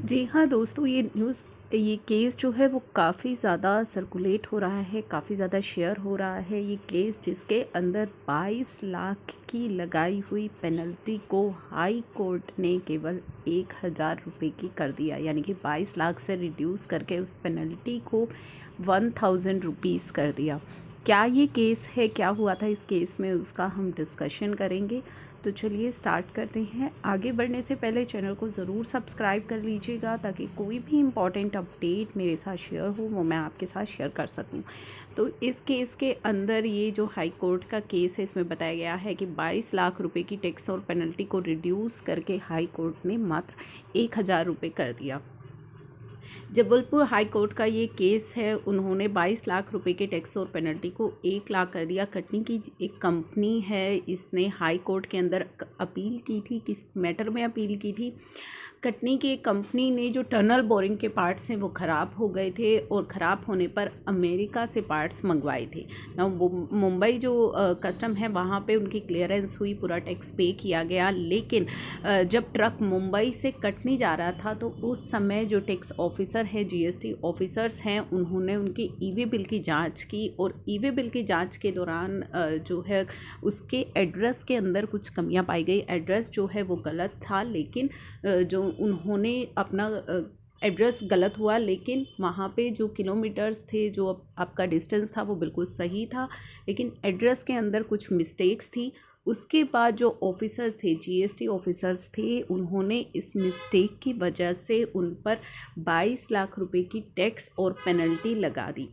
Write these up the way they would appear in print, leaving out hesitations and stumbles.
जी हाँ दोस्तों, ये केस जो है वो काफ़ी ज़्यादा सर्कुलेट हो रहा है, काफ़ी ज़्यादा शेयर हो रहा है। ये केस जिसके अंदर 22 लाख की लगाई हुई पेनल्टी को हाई कोर्ट ने केवल 1000 रुपये की कर दिया, यानी कि 22 लाख से रिड्यूस करके उस पेनल्टी को 1000 रुपीज़ कर दिया। क्या ये केस है, क्या हुआ था इस केस में, उसका हम डिस्कशन करेंगे। तो चलिए स्टार्ट करते हैं। आगे बढ़ने से पहले चैनल को ज़रूर सब्सक्राइब कर लीजिएगा ताकि कोई भी इम्पॉर्टेंट अपडेट मेरे साथ शेयर हो वो मैं आपके साथ शेयर कर सकूं। तो इस केस के अंदर ये जो हाई कोर्ट का केस है, इसमें बताया गया है कि 22 लाख रुपए की टैक्स और पेनल्टी को रिड्यूस करके हाई कोर्ट ने मात्र 1000 रुपये कर दिया। जबलपुर हाई कोर्ट का ये केस है। उन्होंने 22 लाख रुपए के टैक्स और पेनल्टी को 1 लाख कर दिया। कटनी की एक कंपनी है, इसने हाई कोर्ट के अंदर अपील की थी। किस मैटर में अपील की थी? कटनी की एक कंपनी ने जो टनल बोरिंग के पार्ट्स हैं वो ख़राब हो गए थे और ख़राब होने पर अमेरिका से पार्ट्स मंगवाए थे ना। वो मुंबई जो कस्टम है वहाँ पे उनकी क्लियरेंस हुई, पूरा टैक्स पे किया गया। लेकिन जब ट्रक मुंबई से कटनी जा रहा था तो उस समय जो टैक्स ऑफिसर है, जीएसटी ऑफिसर्स हैं, उन्होंने उनकी ईवे बिल की जांच की और ईवे बिल की जांच के दौरान जो है उसके एड्रेस के अंदर कुछ कमियां पाई गई। एड्रेस जो है वो गलत था, लेकिन जो उन्होंने अपना एड्रेस गलत हुआ, लेकिन वहाँ पे जो किलोमीटर्स थे, जो आपका डिस्टेंस था वो बिल्कुल सही था, लेकिन एड्रेस के अंदर कुछ मिस्टेक्स थी। उसके बाद जो ऑफिसर थे, जीएसटी ऑफिसर्स थे, उन्होंने इस मिस्टेक की वजह से उन पर 22 लाख रुपए की टैक्स और पेनल्टी लगा दी।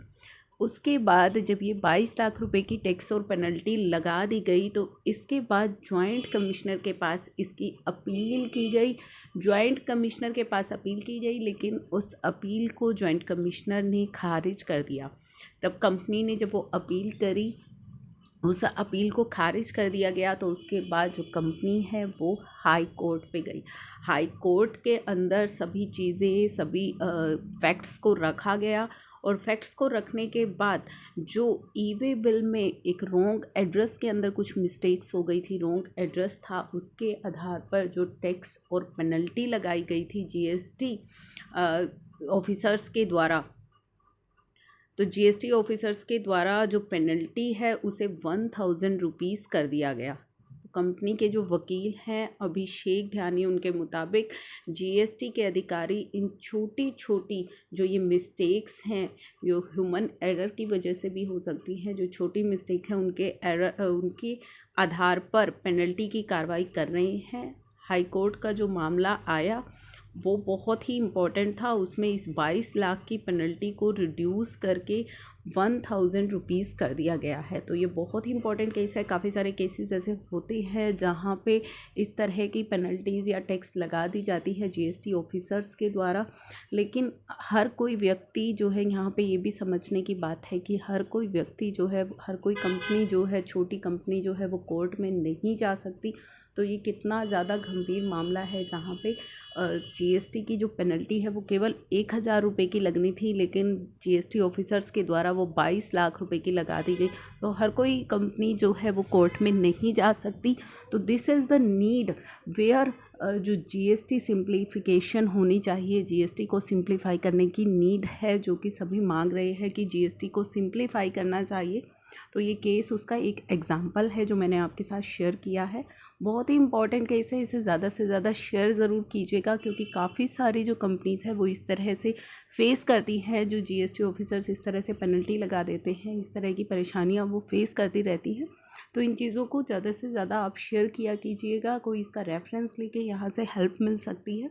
उसके बाद जब ये 22 लाख रुपए की टैक्स और पेनल्टी लगा दी गई तो इसके बाद जॉइंट कमिश्नर के पास इसकी अपील की गई। जॉइंट कमिश्नर के पास अपील की गई, लेकिन उस अपील को जॉइंट कमिश्नर ने खारिज कर दिया। तब कंपनी ने जब वो अपील करी, उस अपील को खारिज कर दिया गया, तो उसके बाद जो कंपनी है वो हाई कोर्ट पे गई। हाई कोर्ट के अंदर सभी चीज़ें, सभी फैक्ट्स को रखा गया और फैक्ट्स को रखने के बाद जो ईवे बिल में एक रॉन्ग एड्रेस के अंदर कुछ मिस्टेक्स हो गई थी, रॉन्ग एड्रेस था, उसके आधार पर जो टैक्स और पेनल्टी लगाई गई थी जीएसटी ऑफिसर्स के द्वारा, तो जीएसटी ऑफिसर्स के द्वारा जो पेनल्टी है उसे 1000 रुपीज़ कर दिया गया। तो कंपनी के जो वकील हैं अभिषेक ध्यानी, उनके मुताबिक जीएसटी के अधिकारी इन छोटी छोटी जो ये मिस्टेक्स हैं, जो ह्यूमन एरर की वजह से भी हो सकती हैं, जो छोटी मिस्टेक है उनके आधार पर पेनल्टी की कार्रवाई कर रहे हैं। हाई कोर्ट का जो मामला आया वो बहुत ही इम्पोर्टेंट था। उसमें इस 22 लाख की पेनल्टी को रिड्यूस करके 1000 रुपीज़ कर दिया गया है। तो ये बहुत ही इम्पोर्टेंट केस है। काफ़ी सारे केसेस ऐसे होते हैं जहाँ पे इस तरह की पेनल्टीज़ या टैक्स लगा दी जाती है जीएसटी ऑफिसर्स के द्वारा, लेकिन हर कोई व्यक्ति जो है, यहाँ पे ये भी समझने की बात है कि हर कोई व्यक्ति जो है, हर कोई कंपनी जो है, छोटी कंपनी जो है वो कोर्ट में नहीं जा सकती। तो ये कितना ज़्यादा गंभीर मामला है जहाँ पे जीएसटी की जो पेनल्टी है वो केवल 1000 रुपये की लगनी थी, लेकिन जीएसटी ऑफिसर्स के द्वारा वो 22 लाख रुपए की लगा दी गई। तो हर कोई कंपनी जो है वो कोर्ट में नहीं जा सकती। तो this is the need where जो जीएसटी सिंप्लीफिकेशन होनी चाहिए, जीएसटी को सिंप्लीफाई करने की नीड है, जो कि सभी मांग रहे हैं कि जीएसटी को सिंप्लीफाई करना चाहिए। तो ये केस उसका एक एग्ज़ाम्पल है जो मैंने आपके साथ शेयर किया है। बहुत ही इंपॉर्टेंट केस है, इसे ज़्यादा से ज़्यादा शेयर ज़रूर कीजिएगा, क्योंकि काफ़ी सारी जो कंपनीज़ है वो इस तरह से फेस करती हैं, जो जीएसटी ऑफिसर्स इस तरह से पेनल्टी लगा देते हैं, इस तरह की परेशानियां वो फेस करती रहती हैं। तो इन चीज़ों को ज़्यादा से ज़्यादा आप शेयर किया कीजिएगा, कोई इसका रेफरेंस लेके यहाँ से हेल्प मिल सकती है।